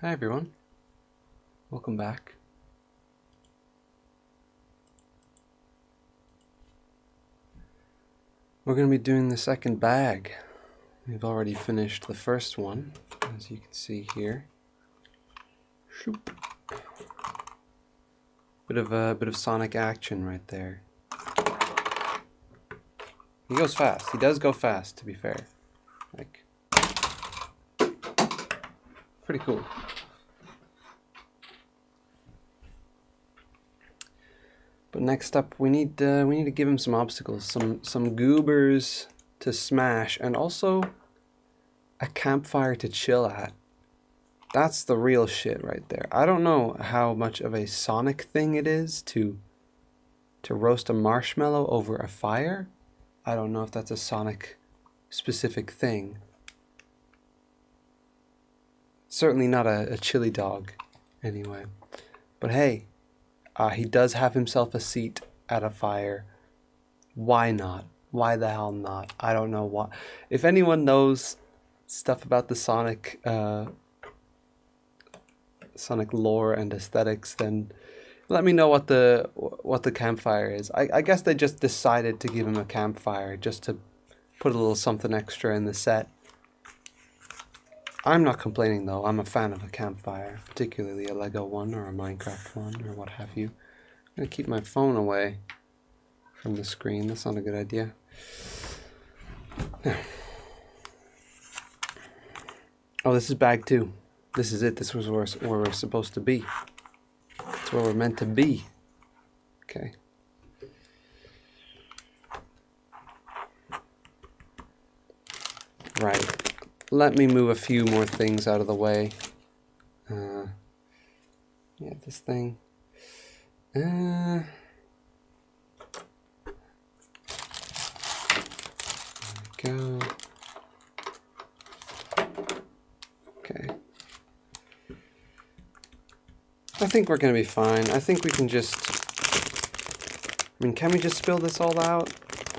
Hi everyone, welcome back. We're going to be doing the second bag. We've already finished the first one, as you can see here. Shoop. Bit of Sonic action right there. He goes fast. He does go fast, to be fair. Like, pretty cool. But next up, we need to give him some obstacles, some goobers to smash, and also a campfire to chill at. That's the real shit right there. I don't know how much of a Sonic thing it is to roast a marshmallow over a fire. I don't know if that's a Sonic specific thing. Certainly not a chili dog, anyway. But hey, he does have himself a seat at a fire. Why not? Why the hell not? I don't know why. If anyone knows stuff about the Sonic Sonic lore and aesthetics, then let me know what the campfire is. I guess they just decided to give him a campfire just to put a little something extra in the set. I'm not complaining though. I'm a fan of a campfire, particularly a Lego one or a Minecraft one or what have you. I'm gonna keep my phone away from the screen. That's not a good idea. Oh, this is bag 2. This is it. This was where we're supposed to be. It's where we're meant to be. Okay. Right. Let me move a few more things out of the way. Yeah, this thing. There we go. Okay. I think we're gonna be fine. I think we can just... I mean, can we just spill this all out?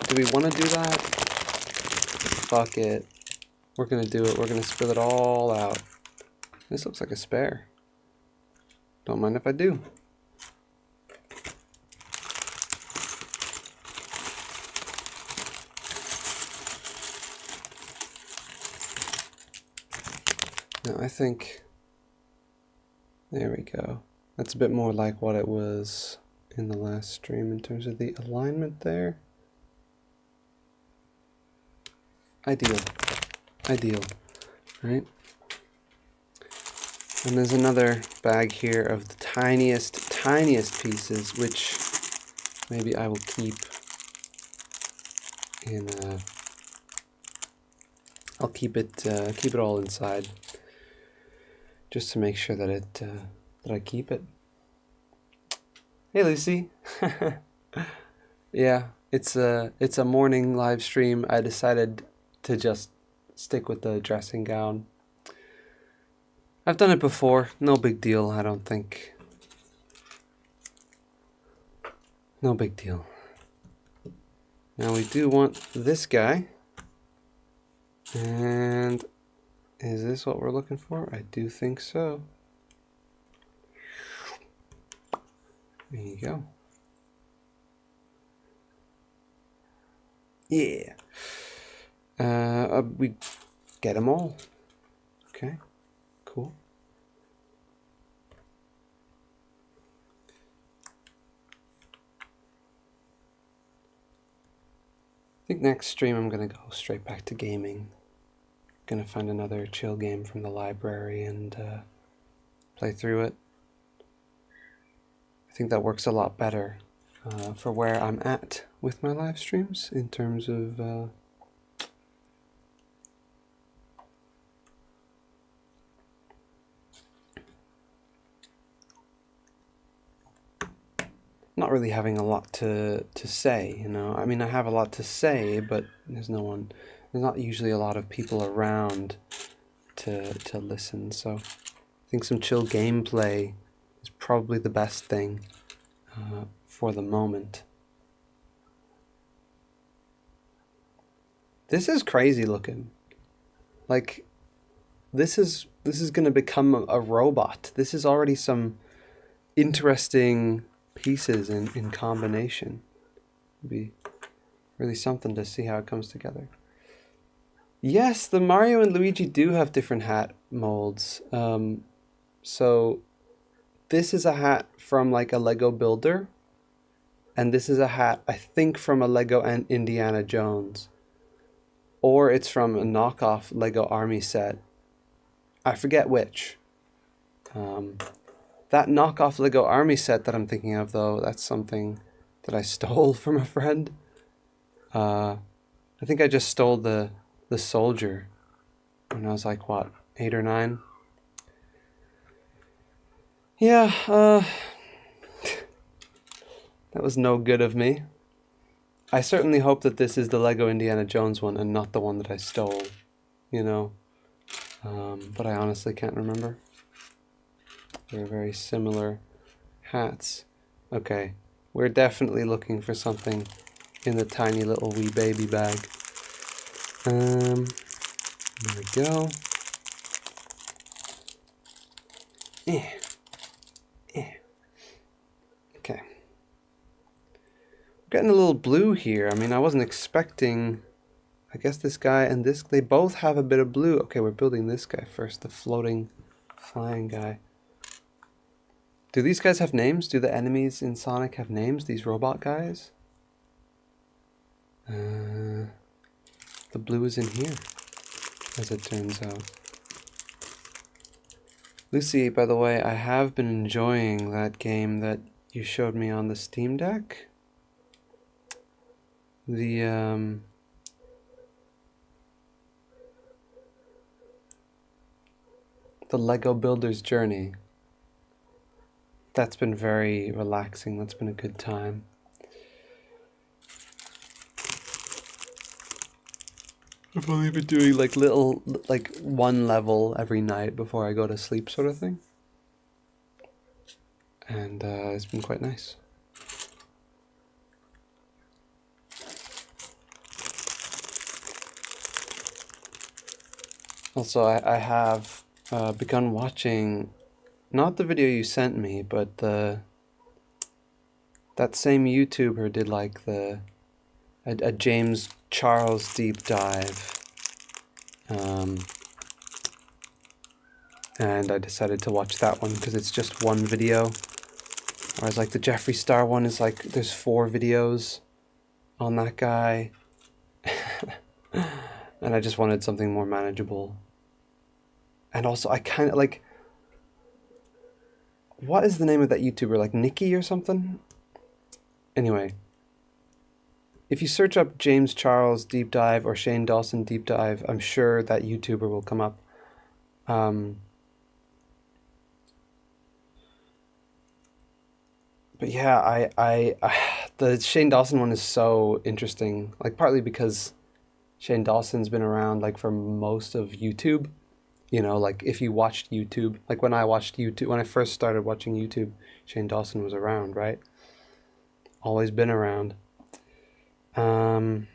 Do we want to do that? Fuck it. We're gonna do it. We're gonna spill it all out. This looks like a spare. Don't mind if I do. No, I think... There we go. That's a bit more like what it was in the last stream in terms of the alignment there. Ideal. Ideal. Right? And there's another bag here of the tiniest pieces, which maybe I will keep in I'll keep it all inside, just to make sure that that I keep it. Hey Lucy. Yeah, it's a morning live stream. I decided to just stick with the dressing gown. I've done it before, no big deal, I don't think. No big deal. Now we do want this guy. And is this what we're looking for? I do think so. There you go. Yeah. We get them all. Okay, cool. I think next stream I'm gonna go straight back to gaming. Gonna find another chill game from the library and play through it. I think that works a lot better for where I'm at with my live streams in terms of not really having a lot to say, you know. I mean, I have a lot to say, but there's not usually a lot of people around to listen, so I think some chill gameplay is probably the best thing for the moment. This is crazy looking. Like, this is This is going to become a robot. This is already some interesting pieces in combination. It'd be really something to see how it comes together. Yes, the Mario and Luigi do have different hat molds. So this is a hat from like a Lego Builder, and this is a hat, I think, from a Lego and Indiana Jones. Or it's from a knockoff Lego Army set. I forget which. That knockoff Lego Army set that I'm thinking of, though, that's something that I stole from a friend. I think I just stole the soldier when I was like, what, 8 or 9? Yeah, that was no good of me. I certainly hope that this is the Lego Indiana Jones one and not the one that I stole, you know. But I honestly can't remember. They're very similar hats. Okay, we're definitely looking for something in the tiny little wee baby bag. There we go. Okay. Getting a little blue here. I mean, I wasn't expecting... I guess this guy and this, they both have a bit of blue. Okay, we're building this guy first, the floating, flying guy. Do these guys have names? Do the enemies in Sonic have names, these robot guys? The blue is in here, as it turns out. Lucy, by the way, I have been enjoying that game that you showed me on the Steam Deck. The Lego Builder's Journey. That's been very relaxing. That's been a good time. I've only been doing like one level every night before I go to sleep sort of thing. And it's been quite nice. Also, I have begun watching, not the video you sent me, but that same YouTuber did like a James Charles deep dive, and I decided to watch that one because it's just one video, whereas like the Jeffree Star one is like there's 4 videos on that guy, and I just wanted something more manageable. And also, I kind of like... What is the name of that YouTuber? Like Nikki or something? Anyway. If you search up James Charles Deep Dive or Shane Dawson Deep Dive, I'm sure that YouTuber will come up. But yeah, the Shane Dawson one is so interesting. Like partly because Shane Dawson's been around like for most of YouTube. You know, like if you watched YouTube, like when I watched YouTube, when I first started watching YouTube, Shane Dawson was around, right? Always been around. So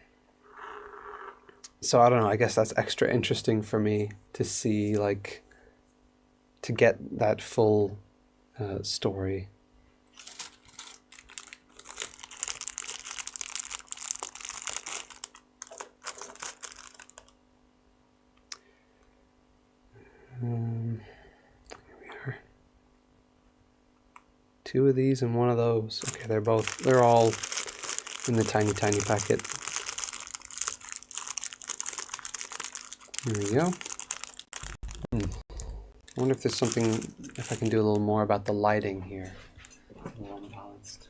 I don't know, I guess that's extra interesting for me to see, like, to get that full story. Here we are. 2 of these and 1 of those. Okay, they're all in the tiny packet. There we go. I wonder if there's something, if I can do a little more about the lighting here. A little unbalanced.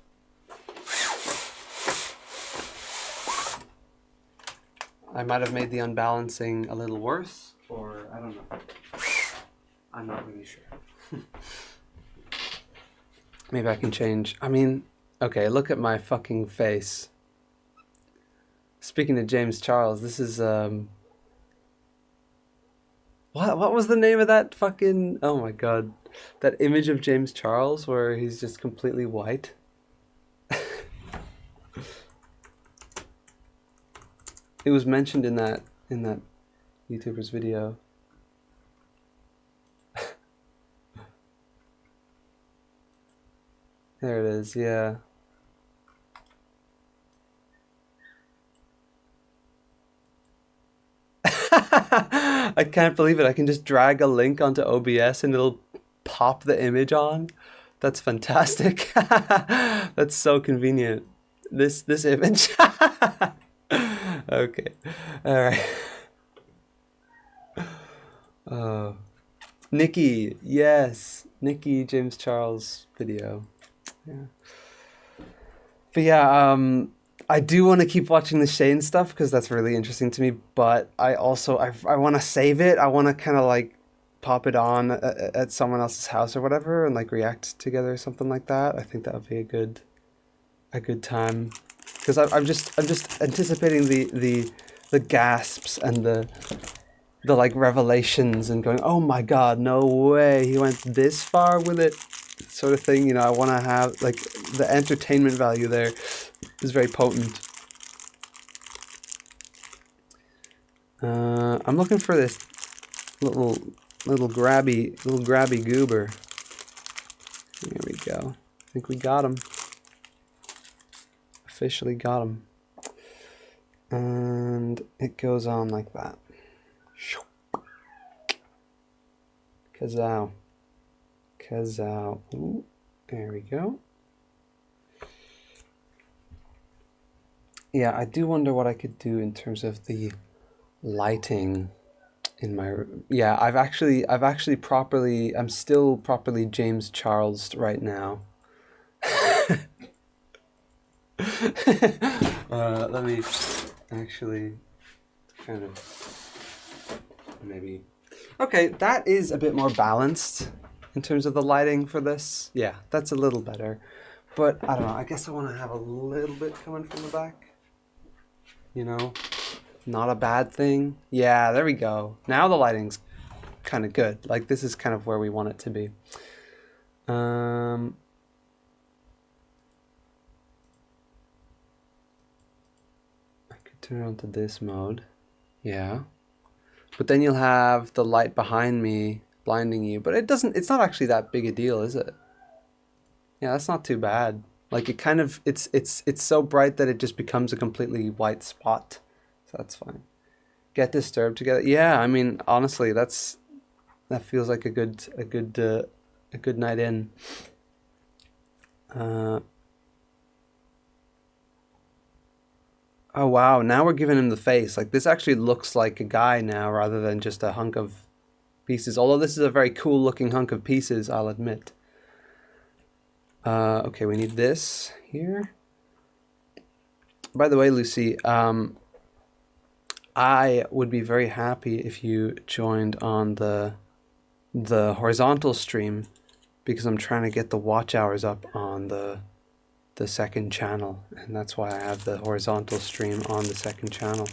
I might have made the unbalancing a little worse, or I don't know. I'm not really sure. Maybe I can change. I mean, okay, look at my fucking face. Speaking of James Charles, this is what was the name of that fucking, oh my god, that image of James Charles where he's just completely white? It was mentioned in that YouTuber's video. There it is, yeah. I can't believe it. I can just drag a link onto OBS and it'll pop the image on. That's fantastic. That's so convenient. This image. Okay. All right. Oh. Nikki, yes. Nikki James Charles video. Yeah. But yeah, I do want to keep watching the Shane stuff because that's really interesting to me. But I also I want to save it. I want to kind of like pop it on at someone else's house or whatever and like react together or something like that. I think that would be a good time because I'm just anticipating the gasps and the like revelations and going, oh my god, no way he went this far with it, sort of thing. You know, I want to have like the entertainment value there is very potent. I'm looking for this little grabby goober. There we go. I think we got him. Officially got him. And it goes on like that. Kazow. Kazow. Ooh, there we go. Yeah, I do wonder what I could do in terms of the lighting in my room. Yeah, I'm still properly James Charles right now. Let me actually kind of maybe. Okay, that is a bit more balanced in terms of the lighting for this. Yeah, that's a little better. But I don't know, I guess I want to have a little bit coming from the back. You know, not a bad thing. Yeah, there we go. Now the lighting's kind of good. Like this is kind of where we want it to be. I could turn it on to this mode. Yeah. But then you'll have the light behind me blinding you. But it's not actually that big a deal, is it? Yeah, that's not too bad. Like it kind of, it's so bright that it just becomes a completely white spot. So that's fine. Get Disturbed together. Yeah, I mean, honestly, that feels like a good night in. Oh wow, now we're giving him the face. Like this actually looks like a guy now rather than just a hunk of pieces. Although this is a very cool looking hunk of pieces, I'll admit. Okay, we need this here. By the way, Lucy, I would be very happy if you joined on the horizontal stream because I'm trying to get the watch hours up on the second channel, and that's why I have the horizontal stream on the second channel.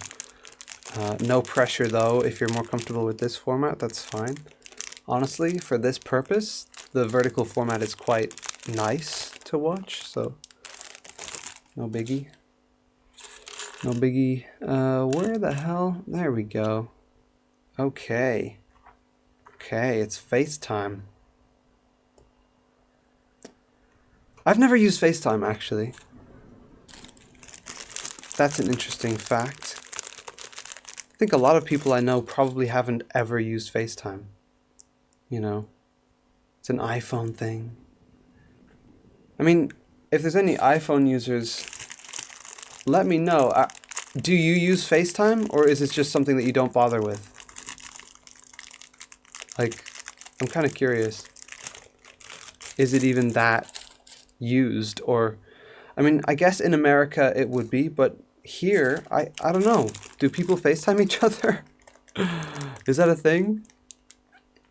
No pressure though. If you're more comfortable with this format, that's fine. Honestly, for this purpose, the vertical format is quite nice to watch, so no biggie. No biggie. Where the hell? There we go. Okay. Okay, it's FaceTime. I've never used FaceTime, actually. That's an interesting fact. I think a lot of people I know probably haven't ever used FaceTime. You know, it's an iPhone thing. I mean, if there's any iPhone users, let me know. Do you use FaceTime, or is it just something that you don't bother with? Like, I'm kind of curious. Is it even that used? Or, I mean, I guess in America it would be, but here, I don't know. Do people FaceTime each other? Is that a thing?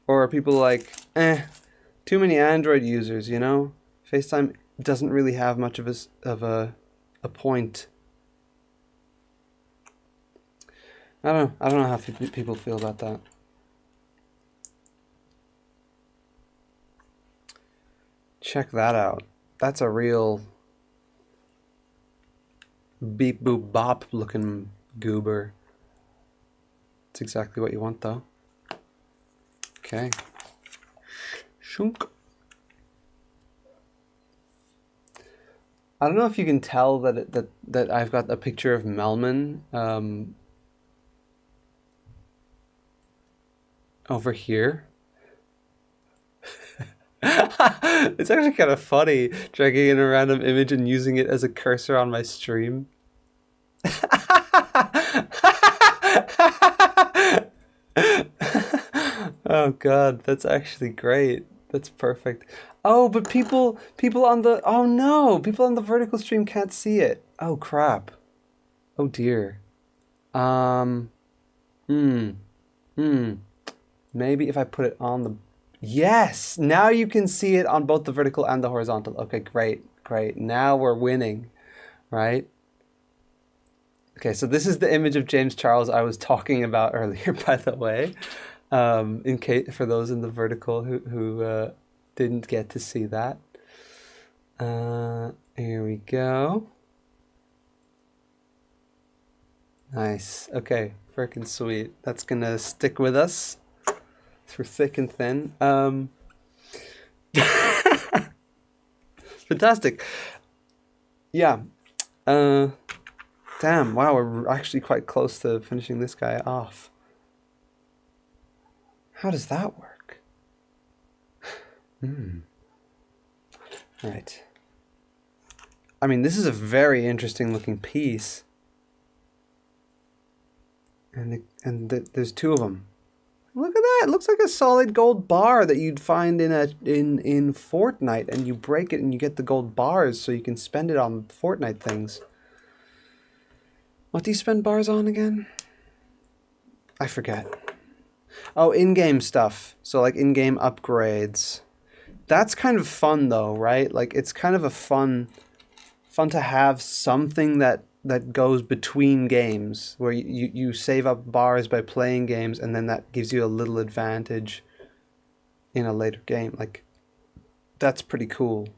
Or are people like, too many Android users, you know? FaceTime doesn't really have much of a point. I don't know how people feel about that. Check that out. That's a real beep boop bop looking goober. It's exactly what you want though. Okay. Shunk. I don't know if you can tell that I've got a picture of Melman over here. It's actually kind of funny dragging in a random image and using it as a cursor on my stream. Oh God, that's actually great. That's perfect. Oh, but people on the oh no, people on the vertical stream can't see it. Oh crap. Oh dear. Um, hmm, hmm. Maybe if I put it on the yes, now you can see it on both the vertical and the horizontal. Okay, great, great. Now we're winning, right? Okay, so this is the image of James Charles I was talking about earlier, by the way. In case for those in the vertical who didn't get to see that. Here we go. Nice. Okay, freaking sweet. That's gonna stick with us through thick and thin. Fantastic. Yeah. Damn. Wow, we're actually quite close to finishing this guy off. How does that work? Right. I mean, this is a very interesting looking piece. And there's two of them. Look at that! It looks like a solid gold bar that you'd find in Fortnite, and you break it and you get the gold bars, so you can spend it on Fortnite things. What do you spend bars on again? I forget. Oh, in-game stuff. So like in-game upgrades. That's kind of fun though, right? Like it's kind of a fun to have something that goes between games where you save up bars by playing games, and then that gives you a little advantage in a later game. Like that's pretty cool.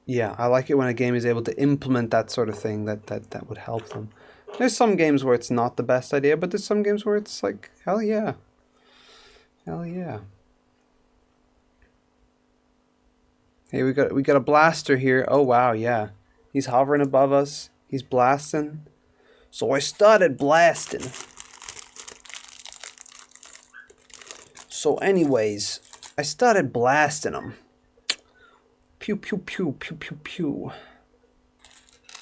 Yeah, I like it when a game is able to implement that sort of thing that would help them. There's some games where it's not the best idea, but there's some games where it's like, hell yeah. Hell yeah. Hey, we got a blaster here. Oh wow, yeah. He's hovering above us. He's blasting. So I started blasting. So anyways, I started blasting him. Pew pew pew pew pew pew.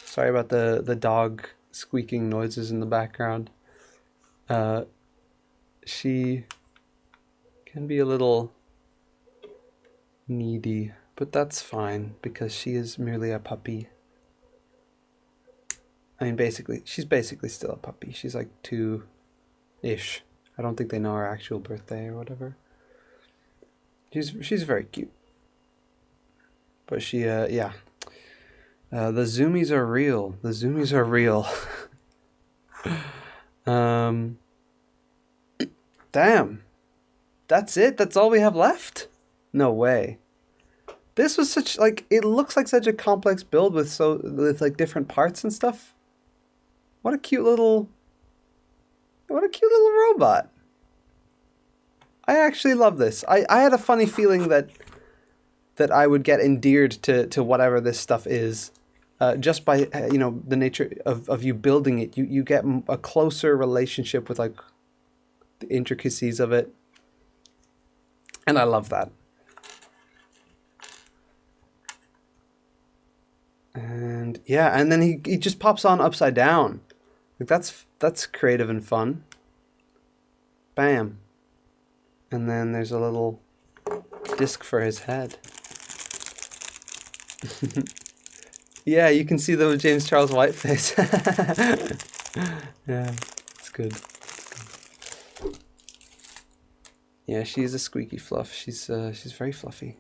Sorry about the dog squeaking noises in the background. She can be a little needy, but that's fine because she is merely a puppy. I mean, she's basically still a puppy. She's like 2-ish. I don't think they know her actual birthday or whatever. She's very cute. But she, yeah. The zoomies are real. The zoomies are real. Damn. That's it? That's all we have left? No way. This was such, like, it looks like such a complex build with like different parts and stuff. What a cute little robot. I actually love this. I had a funny feeling that I would get endeared to whatever this stuff is, just by the nature of you building it. You get a closer relationship with like the intricacies of it, and I love that. And yeah, and then he just pops on upside down. Like that's creative and fun. Bam. And then there's a little disc for his head. Yeah, you can see the James Charles White face. Yeah, it's good. Yeah, she's a squeaky fluff. She's very fluffy.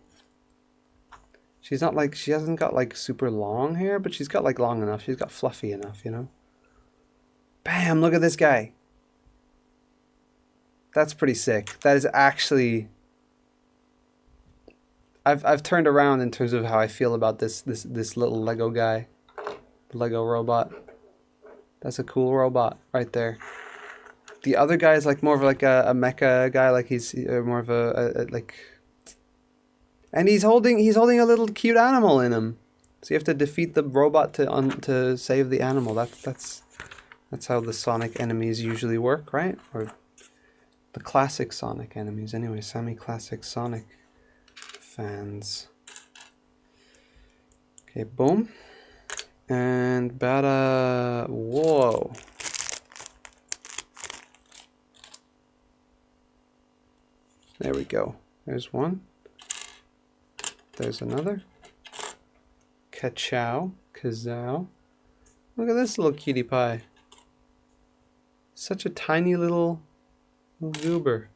She hasn't got like super long hair, but she's got like long enough. She's got fluffy enough, you know? Bam, look at this guy. That's pretty sick. That is actually I've turned around in terms of how I feel about this little Lego guy. The Lego robot. That's a cool robot right there. The other guy is like more of like a mecha guy, like he's more of a like And he's holding a little cute animal in him. So you have to defeat the robot to save the animal. That's how the Sonic enemies usually work, right? Or the classic Sonic enemies. Anyway, semi-classic Sonic fans. Okay, boom. And bada. Whoa. There we go. There's one. There's another. Ka-chow. Kazow. Look at this little cutie pie. Such a tiny little goober.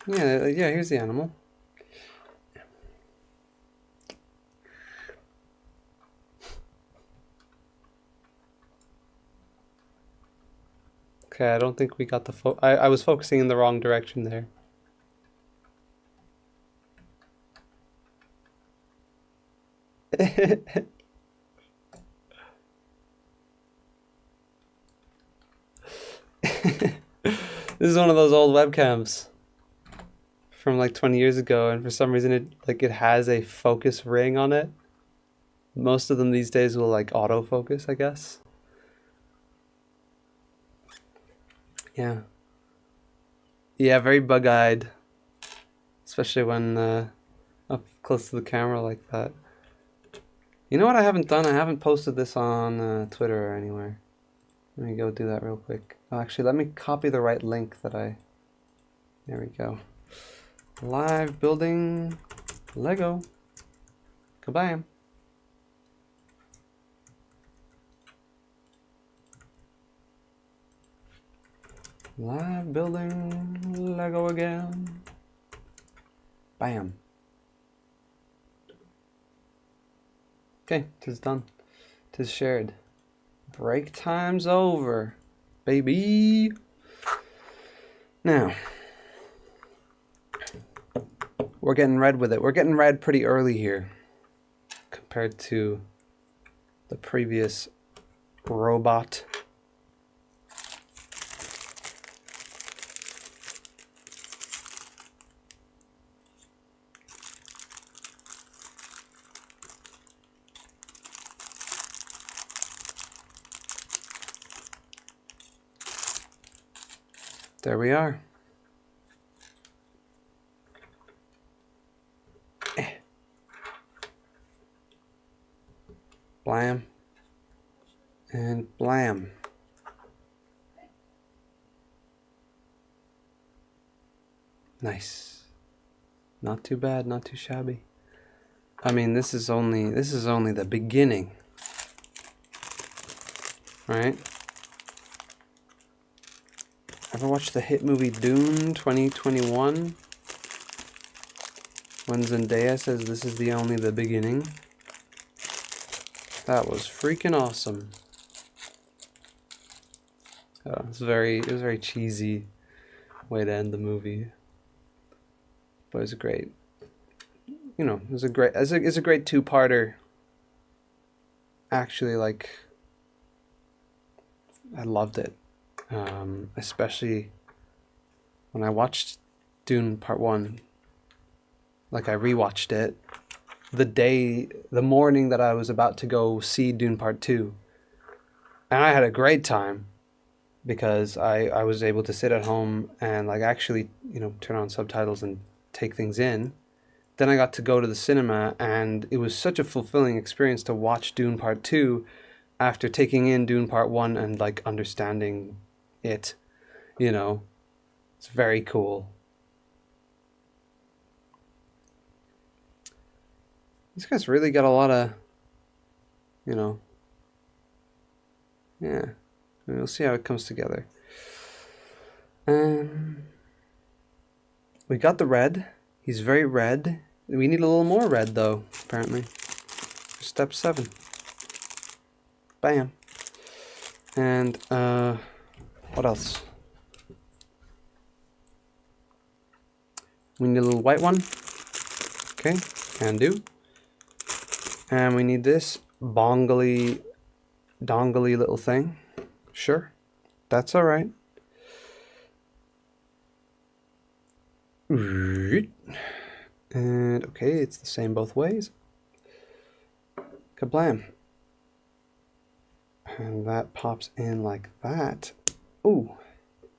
Yeah, here's the animal. Okay, I don't think we got the I was focusing in the wrong direction there. This is one of those old webcams from like 20 years ago, and for some reason it has a focus ring on it. Most of them these days will like autofocus, I guess. Yeah. Yeah, very bug-eyed. Especially when up close to the camera like that. You know what I haven't done? I haven't posted this on Twitter or anywhere. Let me go do that real quick. Oh, actually, let me copy the right link that I... There we go. Live building Lego. Goodbye. Live building Lego again. Bam. Okay, 'tis done. 'Tis shared. Break time's over, baby. Now, we're getting red with it. We're getting red pretty early here compared to the previous robot. There we are. Blam. And blam. Nice. Not too bad, not too shabby. I mean, this is only the beginning. Right? Ever watch the hit movie Dune 2021? When Zendaya says this is only the beginning. That was freaking awesome. It was a very cheesy way to end the movie. But it was great. You know, it's a great two-parter. Actually, like, I loved it. Especially when I watched Dune Part 1. Like, I rewatched it the morning that I was about to go see Dune Part 2. And I had a great time because I was able to sit at home and like actually, you know, turn on subtitles and take things in. Then I got to go to the cinema, and it was such a fulfilling experience to watch Dune Part 2 after taking in Dune Part 1 and like understanding it, you know. It's very cool. These guys really got a lot of, you know, yeah. We'll see how it comes together. We got the red. He's very red. We need a little more red, though, apparently. Step 7. Bam. And, what else? We need a little white one. Okay, can do. And we need this dongly little thing. Sure, that's all right. And okay, it's the same both ways. Kablam. And that pops in like that. Ooh,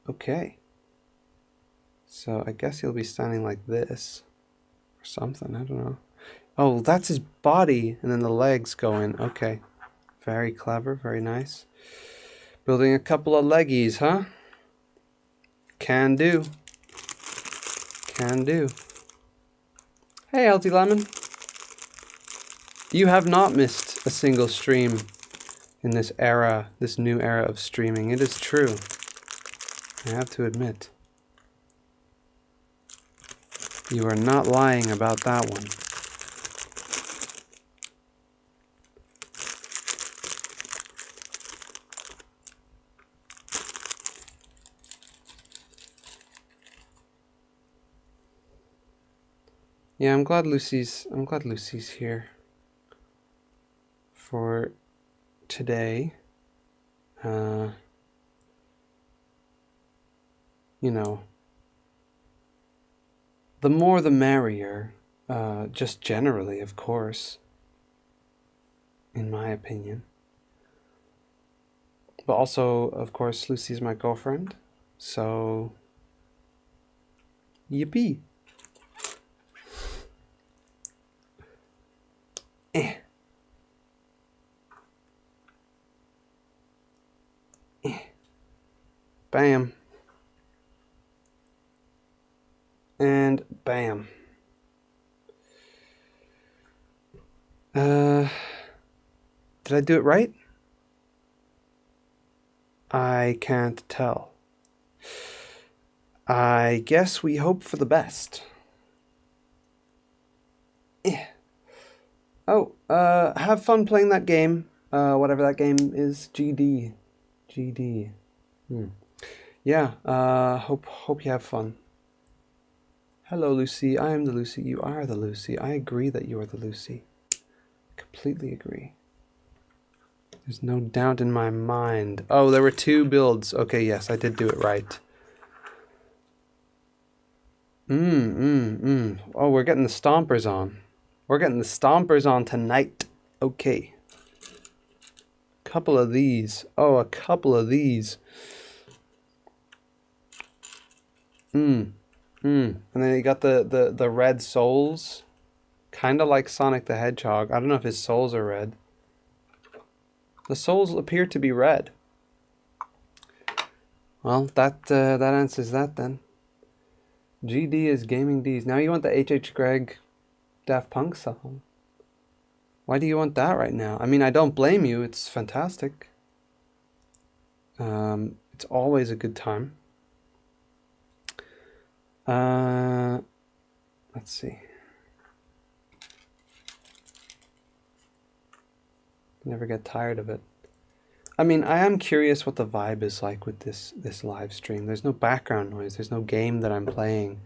okay. So I guess he'll be standing like this or something, I don't know. Oh, that's his body, and then the legs go in. Okay. Very clever, very nice. Building a couple of leggies, huh? Can do. Can do. Hey, Healthy Lemon. You have not missed a single stream in this era, this new era of streaming. It is true. I have to admit. You are not lying about that one. Yeah, I'm glad Lucy's here for today. You know, the more the merrier, just generally, of course, in my opinion. But also, of course, Lucy's my girlfriend, so yippee. Eh. Eh. Bam. And bam. Did I do it right? I can't tell. I guess we hope for the best. Eh. Oh, have fun playing that game. Whatever that game is. GD. GD. Yeah, hope you have fun. Hello, Lucy. I am the Lucy. You are the Lucy. I agree that you are the Lucy. Completely agree. There's no doubt in my mind. Oh, there were 2 builds. Okay, yes, I did do it right. Oh, we're getting the stompers on. We're getting the stompers on tonight. Okay. Couple of these. Oh, a couple of these. And then you got the red souls. Kind of like Sonic the Hedgehog. I don't know if his souls are red. The souls appear to be red. Well, that answers that then. GD is Gaming D's. Now you want the H.H. Gregg Daft Punk song. Why do you want that right now? I mean, I don't blame you. It's fantastic. It's always a good time. Let's see. Never get tired of it. I mean, I am curious what the vibe is like with this live stream. There's no background noise. There's no game that I'm playing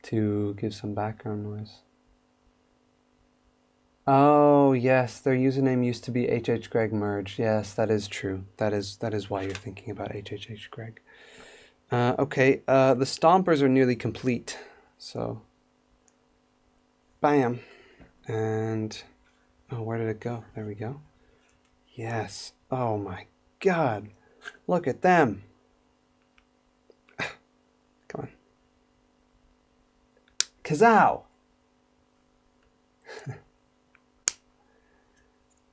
to give some background noise. Oh, yes, their username used to be HH Gregg Merge. Yes, that is true. That is why you're thinking about HHH Gregg. Okay, the stompers are nearly complete. So, bam. And, oh, where did it go? There we go. Yes. Oh my God. Look at them. Come on. Kazow!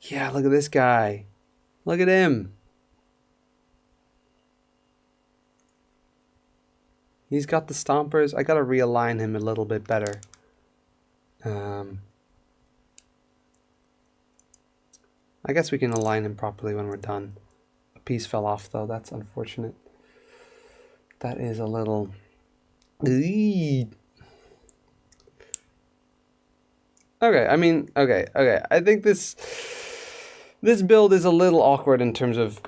Yeah, look at this guy. Look at him. He's got the stompers. I gotta realign him a little bit better. I guess we can align him properly when we're done. A piece fell off though. That's unfortunate. That is a little... Okay, I mean, okay. I think this build is a little awkward in terms of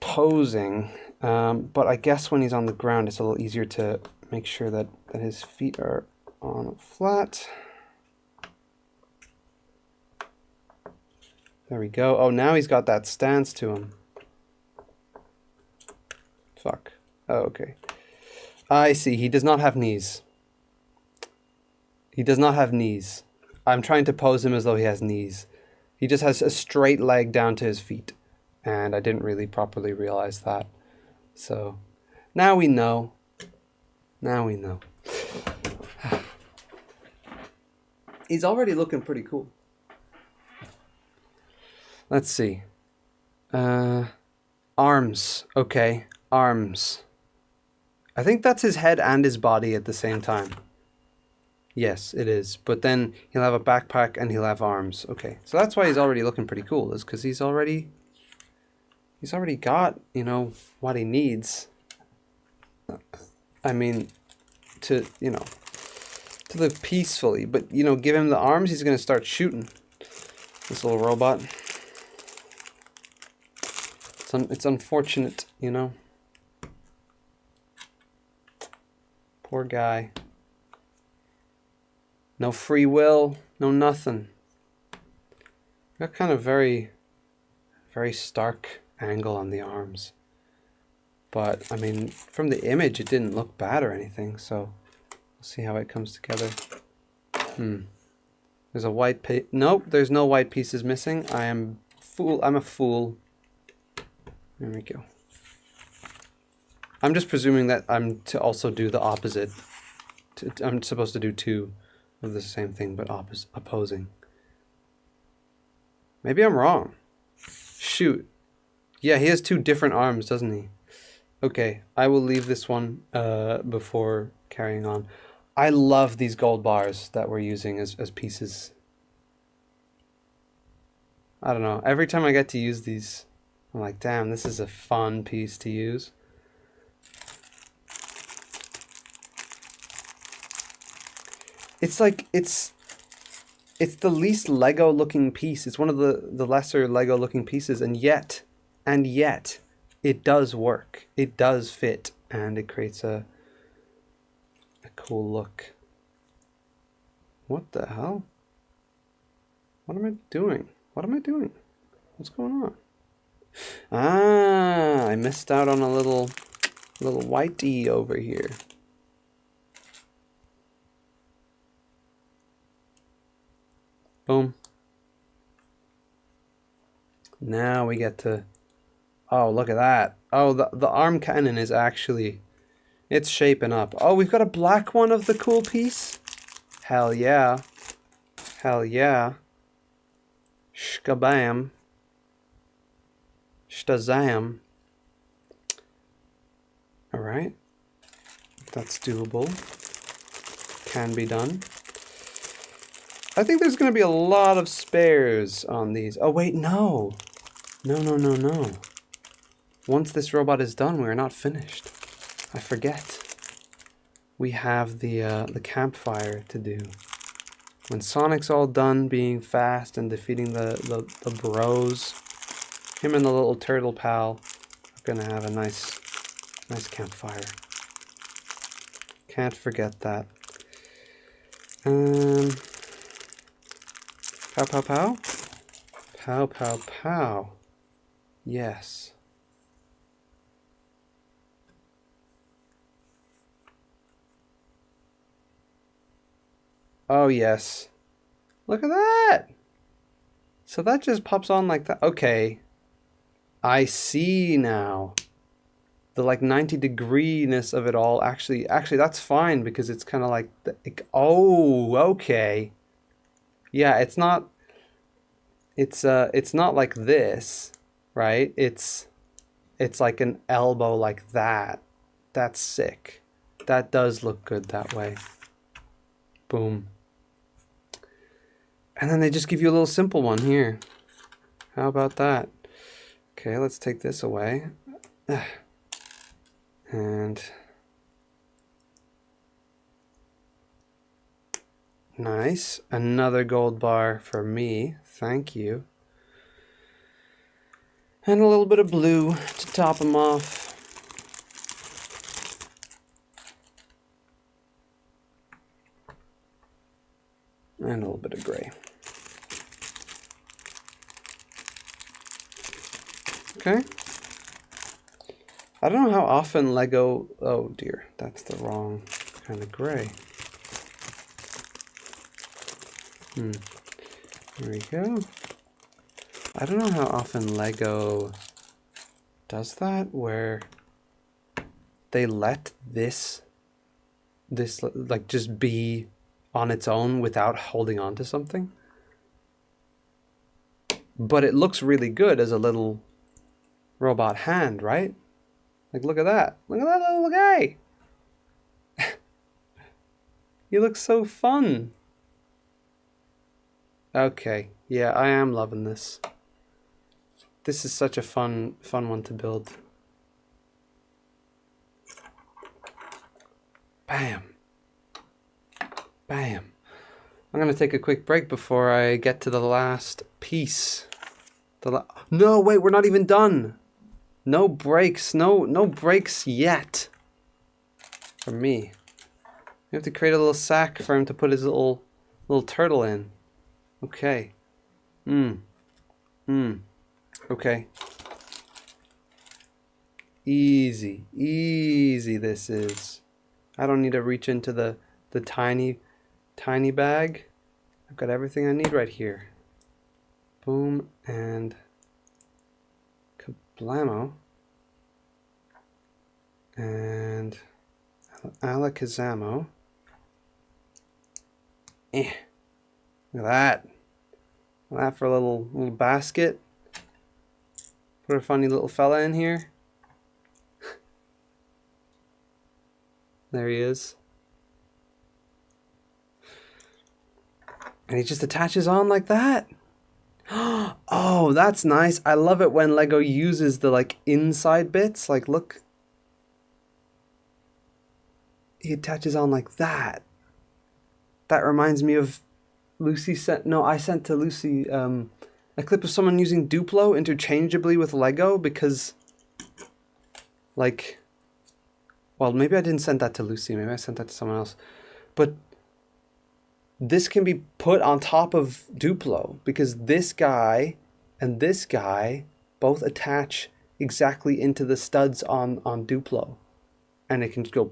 posing, but I guess when he's on the ground, it's a little easier to make sure that his feet are on flat. There we go. Oh, now he's got that stance to him. Fuck. Oh, okay. I see. He does not have knees. He does not have knees. I'm trying to pose him as though he has knees. He just has a straight leg down to his feet. And I didn't really properly realize that. So now we know. Now we know. He's already looking pretty cool. Let's see. Arms. Okay, arms. I think that's his head and his body at the same time. Yes, it is. But then he'll have a backpack and he'll have arms. Okay, so that's why he's already looking pretty cool, is because he's already got, you know, what he needs. I mean, to, you know, to live peacefully. But, you know, give him the arms, he's going to start shooting. This little robot. It's unfortunate, you know. Poor guy. No free will, no nothing. Got kind of very stark angle on the arms. But, I mean, from the image, it didn't look bad or anything, so we'll see how it comes together. There's a white piece. Nope, there's no white pieces missing. I'm a fool. There we go. I'm just presuming that I'm to also do the opposite. I'm supposed to do two of the same thing, but opposing. Maybe I'm wrong. Shoot. Yeah, he has two different arms, doesn't he? Okay, I will leave this one before carrying on. I love these gold bars that we're using as pieces. I don't know. Every time I get to use these, I'm like, damn, this is a fun piece to use. It's like, it's the least Lego looking piece. It's one of the lesser Lego looking pieces, and yet it does work. It does fit, and it creates a cool look. What the hell? What am I doing? What am I doing? What's going on? Ah, I missed out on a little whitey over here. Boom. Now we get to... Oh, look at that. Oh, the arm cannon is actually... It's shaping up. Oh, we've got a black one of the cool piece? Hell yeah. Hell yeah. Shkabam. Shtazam. Alright. That's doable. Can be done. I think there's going to be a lot of spares on these. Oh, wait, no. No. Once this robot is done, we're not finished. I forget. We have the campfire to do. When Sonic's all done being fast and defeating the bros, him and the little turtle pal are going to have a nice campfire. Can't forget that. Pow, pow, pow. Pow, pow, pow. Yes. Oh, yes. Look at that. So that just pops on like that. Okay. I see now. The like 90-degree-ness of it all. Actually, that's fine because it's kind of like oh, okay. Yeah, it's not like this, right? It's like an elbow like that. That's sick. That does look good that way. Boom. And then they just give you a little simple one here. How about that? Okay, let's take this away. And nice. Another gold bar for me. Thank you. And a little bit of blue to top them off. And a little bit of gray. Okay. I don't know how often Lego... Oh dear, that's the wrong kind of gray. There we go. I don't know how often Lego does that, where they let this like just be on its own without holding on to something. But it looks really good as a little robot hand, right? Like, look at that. Look at that little guy. He looks so fun. Okay, yeah, I am loving this. This is such a fun one to build. Bam. Bam. I'm gonna take a quick break before I get to the last piece. No, wait, we're not even done. No breaks, no breaks yet. For me. We have to create a little sack for him to put his little turtle in. Okay. Okay. Easy this is. I don't need to reach into the tiny bag. I've got everything I need right here. Boom and kablamo. And alakazamo. Look at that. Look at that for a little basket. Put a funny little fella in here. There he is. And he just attaches on like that. Oh, that's nice. I love it when Lego uses the like inside bits. Like, look. He attaches on like that. That reminds me of I sent to Lucy a clip of someone using Duplo interchangeably with Lego because, like, well, maybe I didn't send that to Lucy. Maybe I sent that to someone else. But this can be put on top of Duplo because this guy and this guy both attach exactly into the studs on Duplo. And it can just go.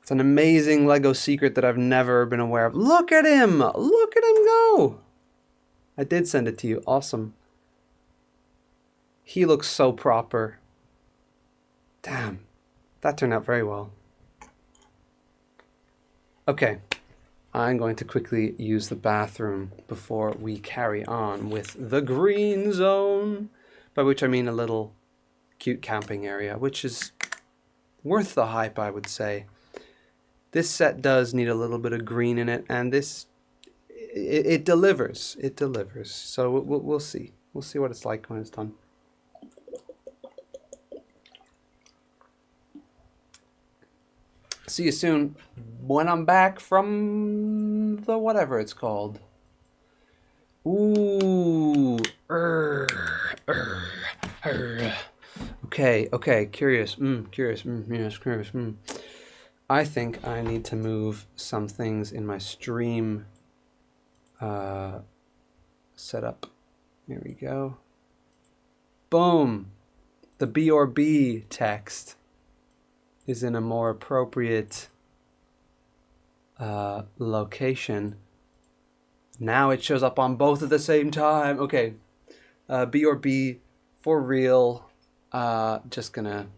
It's an amazing Lego secret that I've never been aware of. Look at him! Look at him go! I did send it to you. Awesome. He looks so proper. Damn. That turned out very well. Okay. I'm going to quickly use the bathroom before we carry on with the green zone. By which I mean a little cute camping area, which is worth the hype, I would say. This set does need a little bit of green in it, and it delivers. It delivers. So we'll see. We'll see what it's like when it's done. See you soon when I'm back from the whatever it's called. Ooh. Okay. Curious. Curious. Yes, curious. I think I need to move some things in my stream setup. Here we go. Boom. The B or B text is in a more appropriate location. Now it shows up on both at the same time. Okay. B or B for real. Just gonna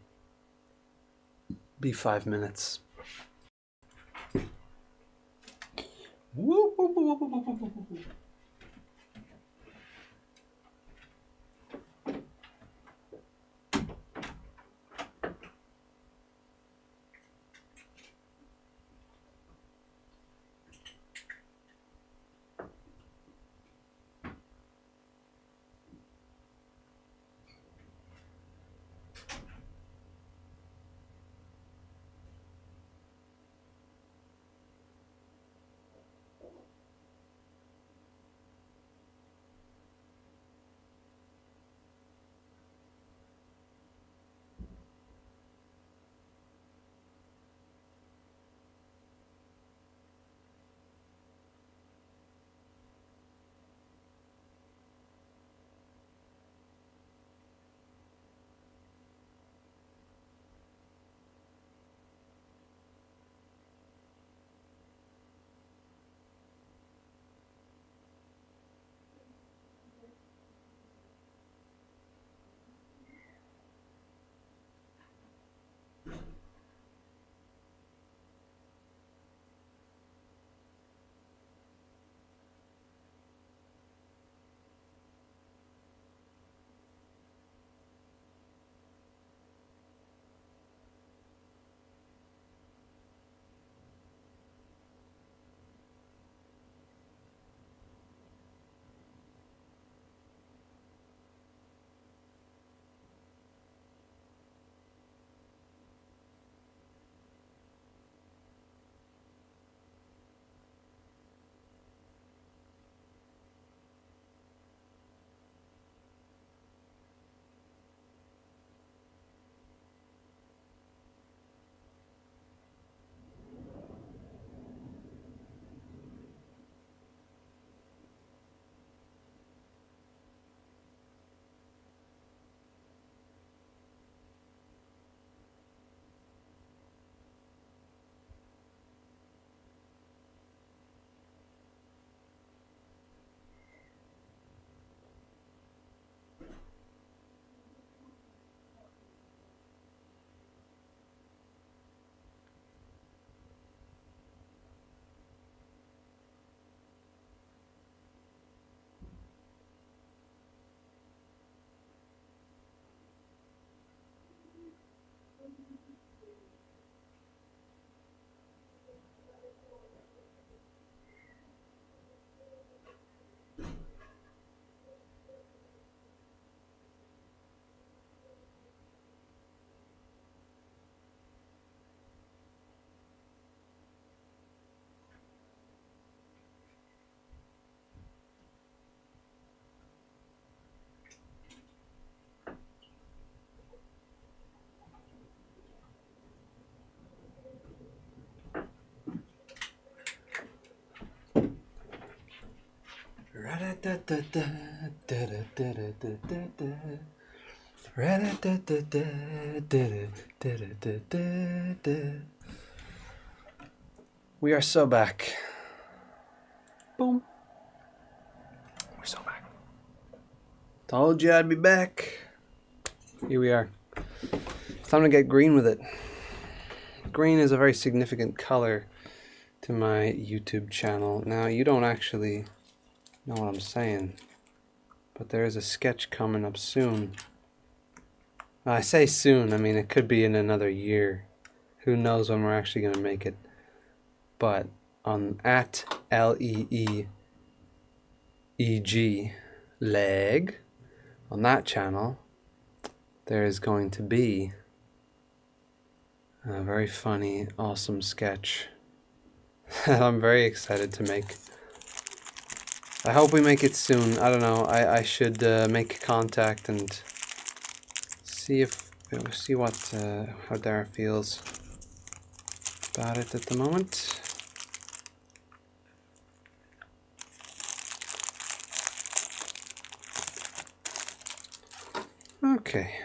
be 5 minutes. Woo, woo, woo, woo, woo, woo, woo. We are so back. Boom. We're so back. Told you I'd be back. Here we are. It's time to get green with it. Green is a very significant color to my YouTube channel. Now, you don't actually know what I'm saying, but there is a sketch coming up soon. I say soon, I mean it could be in another year. Who knows when we're actually going to make it. But on at LEEEG leg, on that channel, there is going to be a very funny, awesome sketch that I'm very excited to make. I hope we make it soon. I don't know. I should make contact and see what how Dara feels about it at the moment. Okay.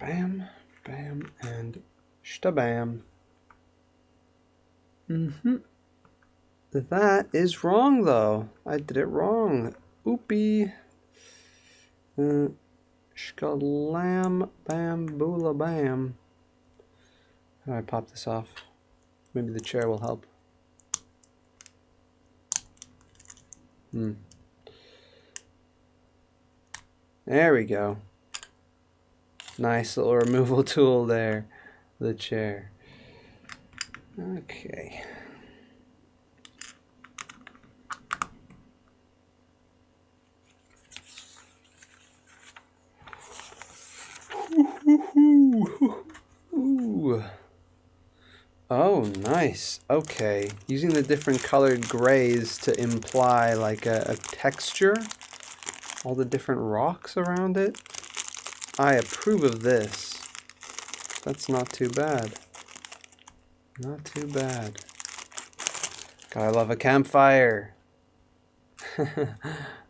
Bam, bam, and shtabam. That is wrong, though. I did it wrong. Oopie. Shkalam, bam, boola, bam. How do I pop this off? Maybe the chair will help. There we go. Nice little removal tool there. The chair. Okay. Ooh. Oh, nice. Okay. Using the different colored grays to imply like a texture. All the different rocks around it. I approve of this. That's not too bad. Not too bad. God, I love a campfire.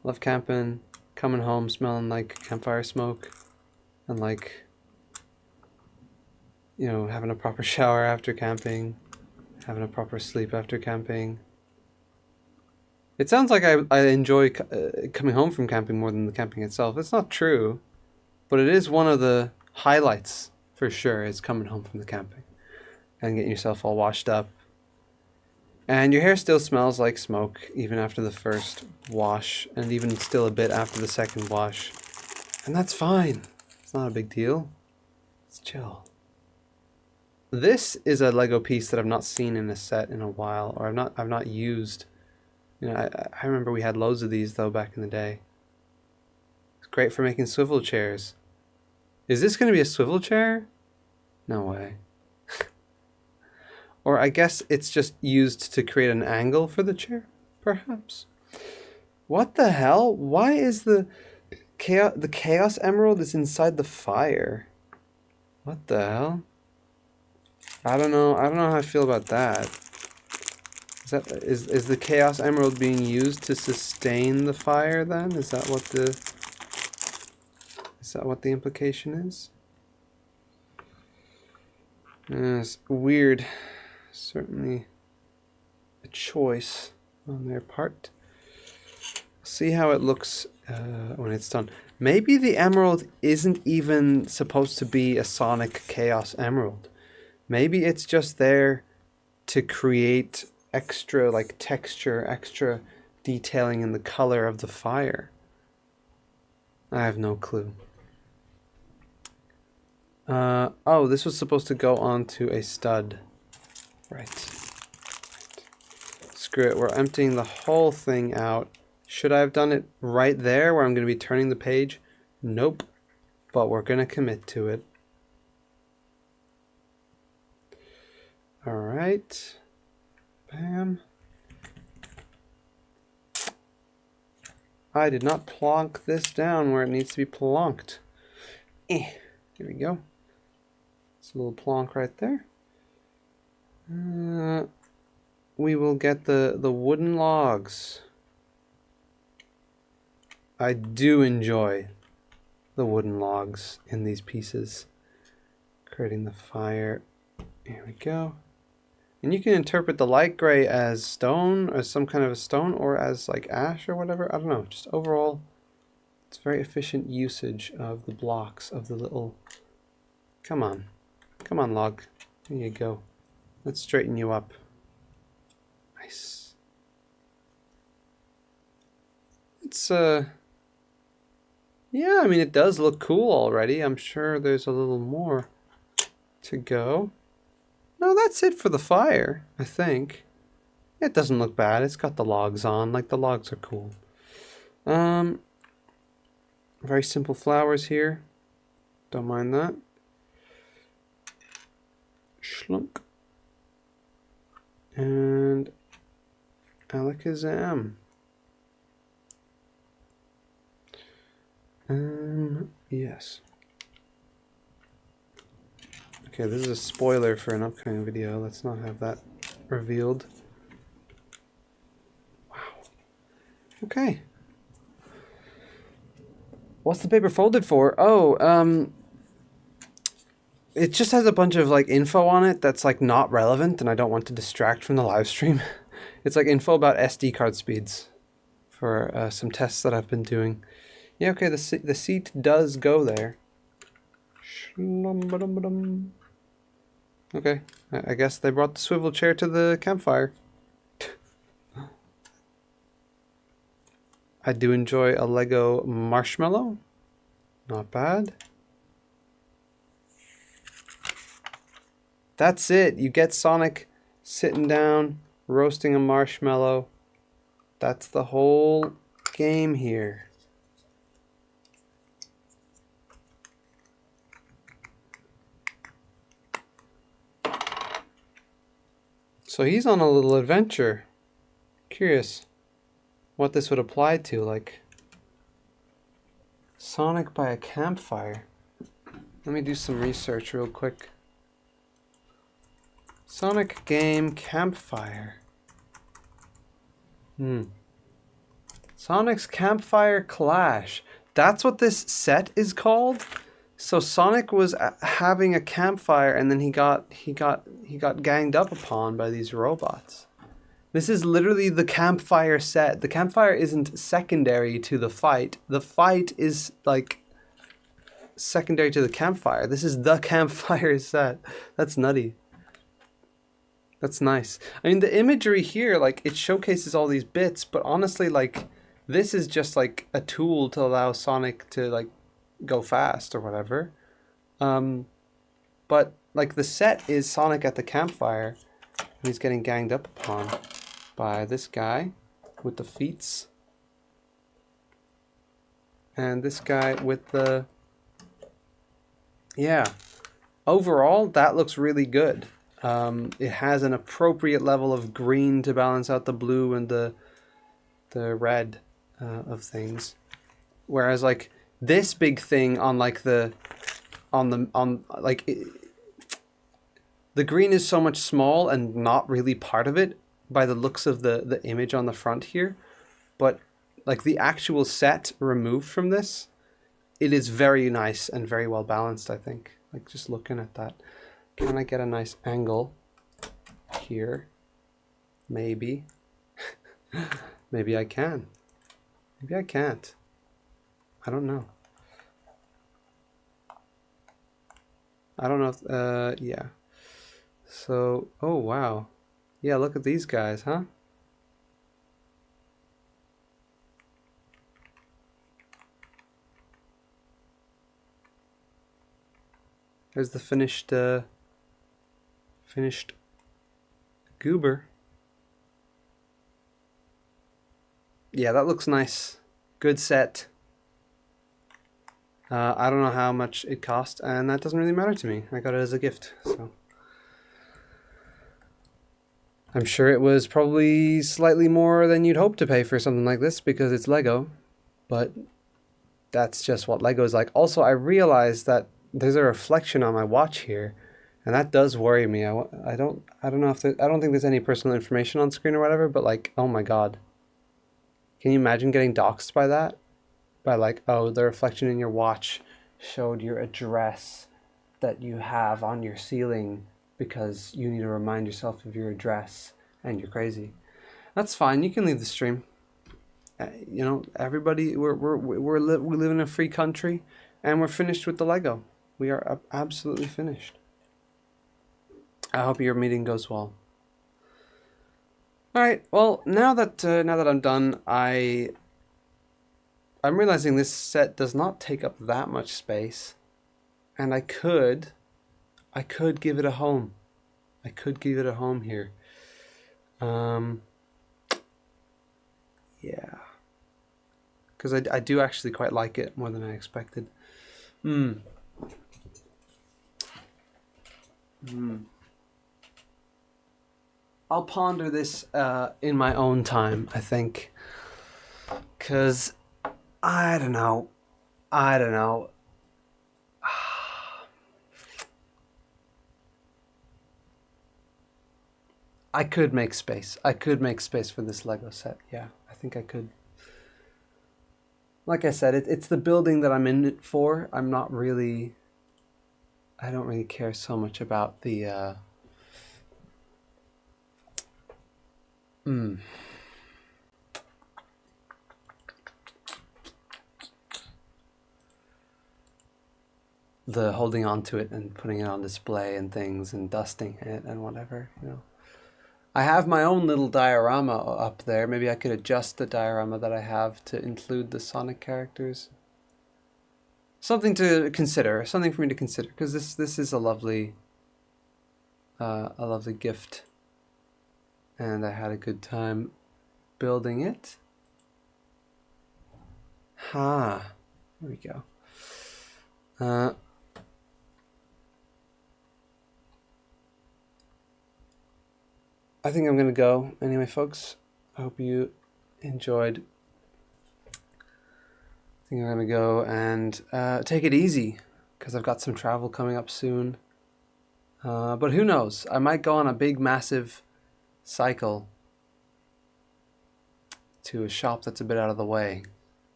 Love camping, coming home smelling like campfire smoke, and like, you know, having a proper shower after camping, having a proper sleep after camping. It sounds like I enjoy coming home from camping more than the camping itself. It's not true, but it is one of the highlights for sure, is coming home from the camping and getting yourself all washed up. And your hair still smells like smoke even after the first wash, and even still a bit after the second wash. And that's fine. It's not a big deal. It's chill. This is a Lego piece that I've not seen in a set in a while, or I've not used. You know, I remember we had loads of these though back in the day. It's great for making swivel chairs. Is this going to be a swivel chair? No way. Or I guess it's just used to create an angle for the chair, perhaps. What the hell? Why is the Chaos Emerald is inside the fire? What the hell? I don't know how I feel about that. Is the Chaos Emerald being used to sustain the fire then? Is that what the implication is? It's weird. Certainly a choice on their part. See how it looks when it's done. Maybe the emerald isn't even supposed to be a Sonic Chaos Emerald. Maybe it's just there to create extra like texture, extra detailing in the color of the fire. I have no clue. Oh, this was supposed to go onto a stud. Right. Screw it, we're emptying the whole thing out. Should I have done it right there where I'm going to be turning the page? Nope. But we're going to commit to it. Alright. Bam. I did not plonk this down where it needs to be plonked. Here we go. It's a little plonk right there. We will get the wooden logs. I do enjoy the wooden logs in these pieces. Creating the fire. Here we go. And you can interpret the light gray as stone, as some kind of a stone, or as like ash or whatever. I don't know. Just overall, it's very efficient usage of the blocks of the little... Come on. Come on, log. Here you go. Let's straighten you up. Nice. It's, yeah, I mean, it does look cool already. I'm sure there's a little more to go. No, that's it for the fire, I think. It doesn't look bad. It's got the logs on. Like, the logs are cool. Very simple flowers here. Don't mind that. Schlunk. And Alakazam. Yes. Okay, this is a spoiler for an upcoming video. Let's not have that revealed. Wow. Okay. What's the paper folded for? Oh, it just has a bunch of like info on it that's like not relevant, and I don't want to distract from the live stream. It's like info about SD card speeds for some tests that I've been doing. Yeah, okay, the seat does go there. Okay, I guess they brought the swivel chair to the campfire. I do enjoy a Lego marshmallow. Not bad. That's it. You get Sonic sitting down, roasting a marshmallow. That's the whole game here. So he's on a little adventure. Curious what this would apply to, like Sonic by a campfire. Let me do some research real quick. Sonic game campfire. Sonic's Campfire Clash. That's what this set is called. So Sonic was having a campfire, and then he got ganged up upon by these robots. This is literally the campfire set. The campfire isn't secondary to the fight. The fight is like secondary to the campfire. This is the campfire set. That's nutty. That's nice. I mean, the imagery here, like, it showcases all these bits, but honestly, like, this is just like a tool to allow Sonic to like go fast or whatever. But like the set is Sonic at the campfire, and he's getting ganged up upon by this guy with the feats, and this guy with the... Yeah, overall that looks really good. It has an appropriate level of green to balance out the blue and the red of things, whereas like this big thing on like the green is so much small and not really part of it by the looks of the image on the front here, but like the actual set removed from this, it is very nice and very well balanced, I think. Like just looking at that. Can I get a nice angle here? Maybe. Maybe I can. Maybe I can't. I don't know. I don't know if, yeah. So, oh wow. Yeah, look at these guys, huh? There's the finished goober. Yeah, that looks nice. Good set. I don't know how much it cost, and that doesn't really matter to me. I got it as a gift, so. I'm sure it was probably slightly more than you'd hope to pay for something like this because it's Lego, but that's just what Lego is like. Also, I realized that there's a reflection on my watch here, And that does worry me. I don't know if I don't think there's any personal information on screen or whatever, but like, oh my God. Can you imagine getting doxxed by that? By like, oh, the reflection in your watch showed your address that you have on your ceiling because you need to remind yourself of your address and you're crazy. That's fine. You can leave the stream. You know, everybody, we live in a free country, and we're finished with the Lego. We are absolutely finished. I hope your meeting goes well. All right. Well, now that I'm done, I'm realizing this set does not take up that much space, and I could give it a home. I could give it a home here. Yeah. Because I do actually quite like it more than I expected. I'll ponder this in my own time, I think. Because I don't know. I could make space. I could make space for this Lego set. Yeah, I think I could. Like I said, it's the building that I'm in it for. I don't really care so much about the the holding on to it and putting it on display and things and dusting it and whatever, you know. I have my own little diorama up there. Maybe I could adjust the diorama that I have to include the Sonic characters. Something to consider, something for me to consider, because this is a lovely gift, and I had a good time building it. There we go. I think I'm gonna go anyway, folks. I hope you enjoyed. I think I'm gonna go and take it easy because I've got some travel coming up soon. But who knows? I might go on a big, massive cycle to a shop that's a bit out of the way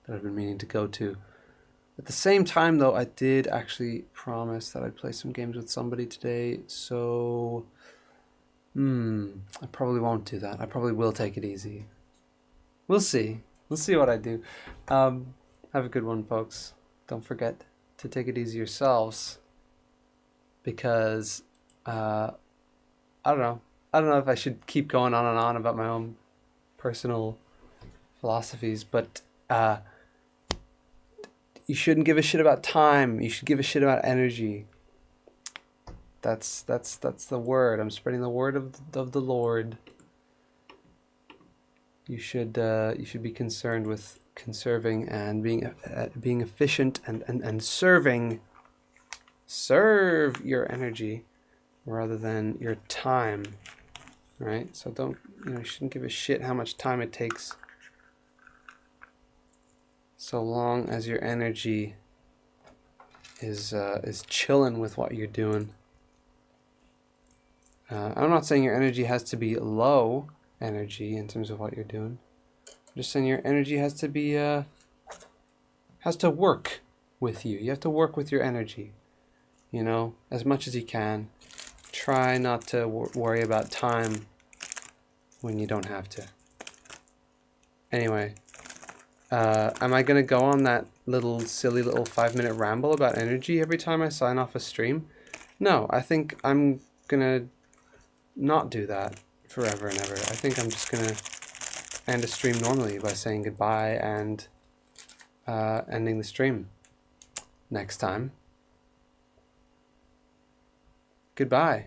that I've been meaning to go to. At the same time, though, I did actually promise that I'd play some games with somebody today, so I probably won't do that. I probably will take it easy. We'll see. We'll see what I do. Have a good one, folks. Don't forget to take it easy yourselves, because I don't know. I don't know if I should keep going on and on about my own personal philosophies, but you shouldn't give a shit about time. You should give a shit about energy. That's the word. I'm spreading the word of the Lord. You should be concerned with conserving and being efficient and serve your energy rather than your time, right? So you shouldn't give a shit how much time it takes, so long as your energy is chilling with what you're doing. I'm not saying your energy has to be low energy in terms of what you're doing. I'm just saying your energy has to be has to work with you. You have to work with your energy, as much as you can. Try not to worry about time when you don't have to. Anyway, am I gonna go on that silly little 5-minute ramble about energy every time I sign off a stream? No, I think I'm gonna not do that forever and ever. I think I'm just gonna end a stream normally by saying goodbye and ending the stream next time. Goodbye.